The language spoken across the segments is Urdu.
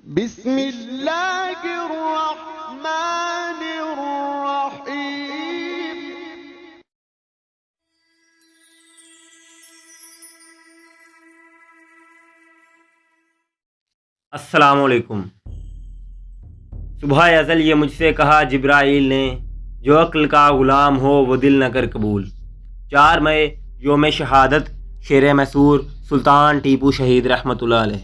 بسم اللہ الرحمن الرحیم۔ السلام علیکم۔ صبح ازل یہ مجھ سے کہا جبرائیل نے، جو عقل کا غلام ہو وہ دل نہ کر قبول۔ 4 مئی یوم شہادت شیر میسور سلطان ٹیپو شہید رحمۃ اللہ علیہ۔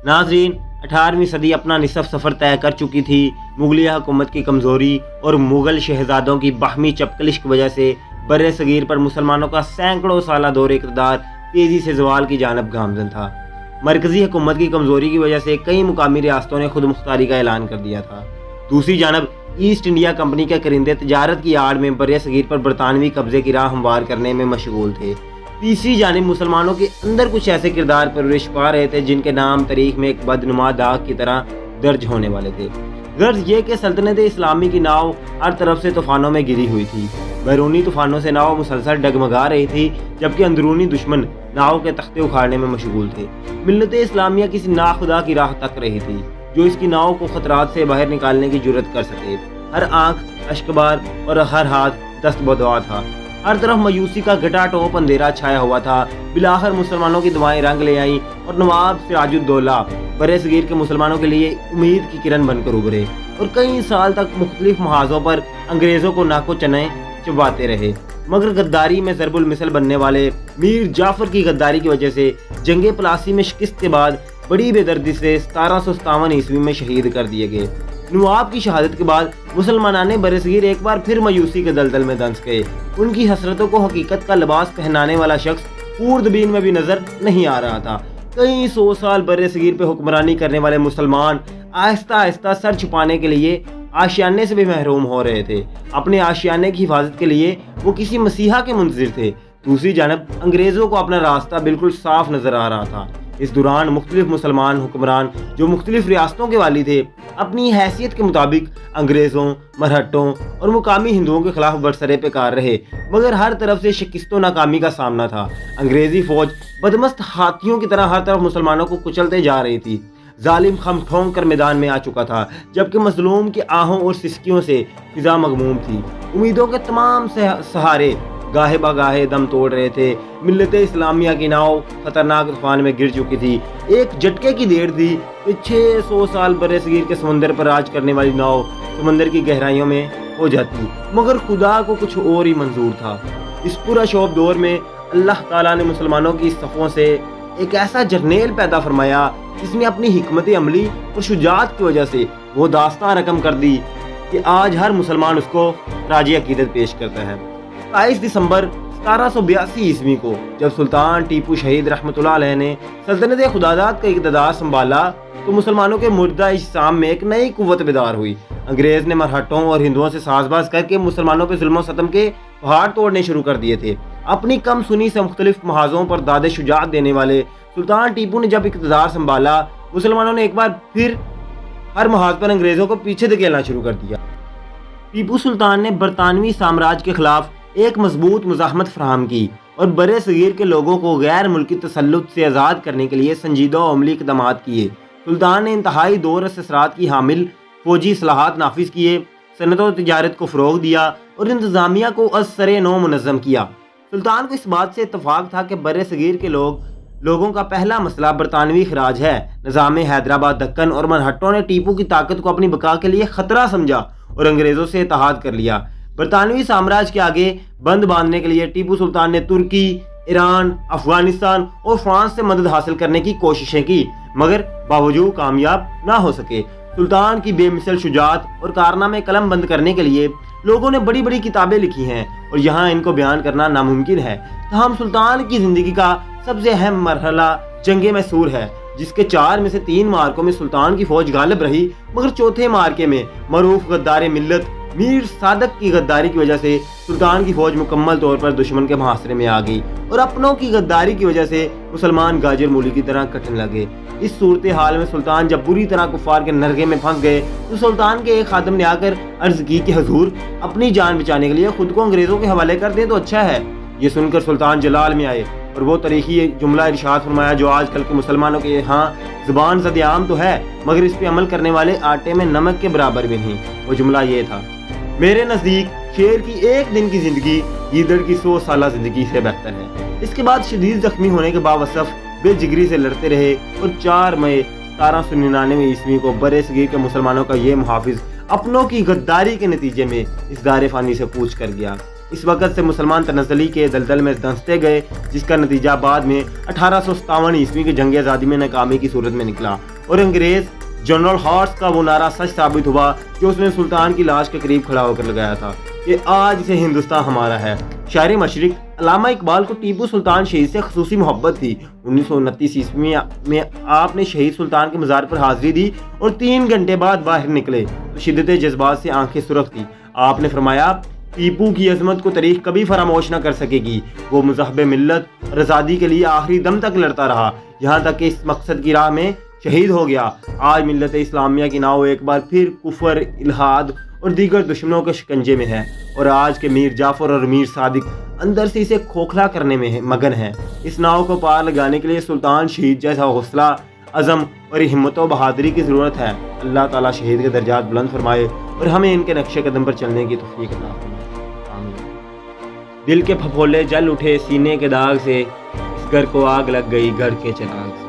ناظرین، 18ویں صدی اپنا نصف سفر طے کر چکی تھی۔ مغلیہ حکومت کی کمزوری اور مغل شہزادوں کی باہمی چپکلش کی وجہ سے بر صغیر پر مسلمانوں کا سینکڑوں سالہ دور اقتدار تیزی سے زوال کی جانب گامزن تھا۔ مرکزی حکومت کی کمزوری کی وجہ سے کئی مقامی ریاستوں نے خود مختاری کا اعلان کر دیا تھا۔ دوسری جانب ایسٹ انڈیا کمپنی کے کرندے تجارت کی آڑ میں بر صغیر پر برطانوی قبضے کی راہ ہموار کرنے میں مشغول تھے۔ تیسری جانب مسلمانوں کے اندر کچھ ایسے کردار پرورش پا رہے تھے جن کے نام تاریخ میں ایک بدنما داغ کی طرح درج ہونے والے تھے۔ غرض یہ کہ سلطنت اسلامی کی ناؤ ہر طرف سے طوفانوں میں گری ہوئی تھی۔ بیرونی طوفانوں سے ناؤ مسلسل ڈگمگا رہی تھی، جبکہ اندرونی دشمن ناؤ کے تختے اکھاڑنے میں مشغول تھے۔ ملت اسلامیہ کسی ناخدا کی راہ تک رہی تھی جو اس کی ناؤ کو خطرات سے باہر نکالنے کی جرت کر سکے۔ ہر آنکھ اشکبار اور ہر ہاتھ دست بدعا تھا۔ ہر طرف مایوسی کا گھٹا ٹوپ اندھیرا چھایا ہوا تھا۔ بالآخر مسلمانوں کی دعائیں رنگ لے آئیں اور نواب سراج الدولہ بر صغیر کے مسلمانوں کے لیے امید کی کرن بن کر ابھرے اور کئی سال تک مختلف محاذوں پر انگریزوں کو ناکو چنے چباتے رہے۔ مگر غداری میں ضرب المثل بننے والے میر جعفر کی غداری کی وجہ سے جنگ پلاسی میں شکست کے بعد بڑی بے دردی سے 1757 عیسوی میں شہید کر دیے گئے۔ نواب کی شہادت کے بعد مسلمانان بر صغیر ایک بار پھر مایوسی کے دلدل میں دنس گئے۔ ان کی حسرتوں کو حقیقت کا لباس پہنانے والا شخص خوردبین میں بھی نظر نہیں آ رہا تھا۔ کئی 100 سال بر صغیر پہ حکمرانی کرنے والے مسلمان آہستہ آہستہ سر چھپانے کے لیے آشیانے سے بھی محروم ہو رہے تھے۔ اپنے آشیانے کی حفاظت کے لیے وہ کسی مسیحا کے منتظر تھے۔ دوسری جانب انگریزوں کو اپنا راستہ بالکل صاف نظر آ رہا تھا۔ اس دوران مختلف مسلمان حکمران جو مختلف ریاستوں کے والی تھے، اپنی حیثیت کے مطابق انگریزوں، مرہٹوں اور مقامی ہندوؤں کے خلاف برسرے پیکار رہے، مگر ہر طرف سے شکست و ناکامی کا سامنا تھا۔ انگریزی فوج بدمست ہاتھیوں کی طرح ہر طرف مسلمانوں کو کچلتے جا رہی تھی۔ ظالم خم ٹھونک کر میدان میں آ چکا تھا، جبکہ مظلوم کی آہوں اور سسکیوں سے فضا مغموم تھی۔ امیدوں کے تمام سہارے گاہے بگاہے دم توڑ رہے تھے۔ ملت اسلامیہ کی ناؤ خطرناک طوفان میں گر چکی تھی۔ ایک جھٹکے کی دیر تھی کہ 600 سال بر صغیر کے سمندر پر راج کرنے والی ناؤ سمندر کی گہرائیوں میں ہو جاتی، مگر خدا کو کچھ اور ہی منظور تھا۔ اس پراشوب دور میں اللہ تعالیٰ نے مسلمانوں کی صفوں سے ایک ایسا جرنیل پیدا فرمایا جس نے اپنی حکمت عملی اور شجاعت کی وجہ سے وہ داستان رقم کر دی کہ آج ہر مسلمان اس کو راج عقیدت پیش کرتا ہے۔ 22 دسمبر 1782 عیسوی کو جب سلطان ٹیپو شہید رحمۃ اللہ علیہ نے سلطنت خداداد کا اقتدار سنبھالا تو مسلمانوں کے مردہ اجسام میں ایک نئی قوت بیدار ہوئی۔ انگریز نے مرہٹوں اور ہندوؤں سے ساز باز کر کے مسلمانوں پہ ظلم و ستم کے پہاڑ توڑنے شروع کر دیے تھے۔ اپنی کم سنی سے مختلف محاذوں پر داد شجاعت دینے والے سلطان ٹیپو نے جب اقتدار سنبھالا، مسلمانوں نے ایک بار پھر ہر محاذ پر انگریزوں کو پیچھے دھکیلنا شروع کر دیا۔ ٹیپو سلطان نے برطانوی سامراج کے خلاف ایک مضبوط مزاحمت فراہم کی اور بر صغیر کے لوگوں کو غیر ملکی تسلط سے آزاد کرنے کے لیے سنجیدہ و عملی اقدامات کیے۔ سلطان نے انتہائی دور اثرات کی حامل فوجی اصلاحات نافذ کیے، صنعت و تجارت کو فروغ دیا اور انتظامیہ کو از سر نو منظم کیا۔ سلطان کو اس بات سے اتفاق تھا کہ بر صغیر کے لوگوں کا پہلا مسئلہ برطانوی خراج ہے۔ نظام حیدرآباد دکن اور مرہٹوں نے ٹیپو کی طاقت کو اپنی بقا کے لیے خطرہ سمجھا اور انگریزوں سے اتحاد کر لیا۔ برطانوی سامراج کے آگے بند باندھنے کے لیے ٹیپو سلطان نے ترکی، ایران، افغانستان اور فرانس سے مدد حاصل کرنے کی کوششیں کی، مگر باوجود کامیاب نہ ہو سکے۔ سلطان کی بے مثل شجاعت اور کارنامے قلم بند کرنے کے لیے لوگوں نے بڑی بڑی کتابیں لکھی ہیں اور یہاں ان کو بیان کرنا ناممکن ہے۔ تاہم سلطان کی زندگی کا سب سے اہم مرحلہ جنگ میسور ہے، جس کے 4 میں سے 3 مارکوں میں سلطان کی فوج غالب رہی، مگر چوتھے مارکے میں معروف غدار ملت میر صادق کی غداری کی وجہ سے سلطان کی فوج مکمل طور پر دشمن کے محاصرے میں آ گئی اور اپنوں کی غداری کی وجہ سے مسلمان گاجر مولی کی طرح کٹنے لگے۔ اس صورتحال میں سلطان جب بری طرح کفار کے نرغے میں پھنس گئے تو سلطان کے ایک خادم نے آ کر عرض کی کہ حضور، اپنی جان بچانے کے لیے خود کو انگریزوں کے حوالے کر دیں تو اچھا ہے۔ یہ سن کر سلطان جلال میں آئے اور وہ تاریخی جملہ ارشاد فرمایا جو آج کل کے مسلمانوں کے یہاں زبان زد عام تو ہے مگر اس پہ عمل کرنے والے آٹے میں نمک کے برابر بھی نہیں۔ وہ جملہ یہ تھا: میرے نزدیک شیر کی ایک دن کی زندگی گیدڑ کی 100 سالہ زندگی سے بہتر ہے۔ اس کے بعد شدید زخمی ہونے کے باوصف بے جگری سے لڑتے رہے اور 4 مئی 1799 عیسوی کو برِ صغیر کے مسلمانوں کا یہ محافظ اپنوں کی غداری کے نتیجے میں اس دار فانی سے کوچ کر گیا۔ اس وقت سے مسلمان تنزلی کے دلدل میں دھنستے گئے، جس کا نتیجہ بعد میں 1857 عیسوی کی جنگ آزادی میں ناکامی کی صورت میں نکلا اور انگریز جنرل ہارٹس کا وہ نعرہ سچ ثابت ہوا جو اس نے سلطان کی لاش کے قریب کھڑا ہو کر لگایا تھا کہ آج سے ہندوستان ہمارا ہے۔ شاعر مشرق علامہ اقبال کو ٹیپو سلطان شہید سے خصوصی محبت تھی۔ 1929 عیسوی میں آپ نے شہید سلطان کے مزار پر حاضری دی اور 3 گھنٹے بعد باہر نکلے تو شدت جذبات سے آنکھیں سرخ تھی۔ آپ نے فرمایا، ٹیپو کی عظمت کو تاریخ کبھی فراموش نہ کر سکے گی۔ وہ مذہب ملت اور آزادی کے لیے آخری دم تک لڑتا رہا، یہاں تک کہ اس مقصد کی راہ میں شہید ہو گیا۔ آج ملت اسلامیہ کی ناؤ ایک بار پھر کفر، الحاد اور دیگر دشمنوں کے شکنجے میں ہے اور آج کے میر جعفر اور میر صادق اندر سے اسے کھوکھلا کرنے میں مگن ہیں۔ اس ناؤ کو پار لگانے کے لیے سلطان شہید جیسا حوصلہ، عزم اور ہمت و بہادری کی ضرورت ہے۔ اللہ تعالیٰ شہید کے درجات بلند فرمائے اور ہمیں ان کے نقش قدم پر چلنے کی توفیق عطا فرمائے، آمین۔ دل کے پھپھولے جل اٹھے سینے کے داغ سے، اس گھر کو آگ لگ گئی گھر کے چراغ سے۔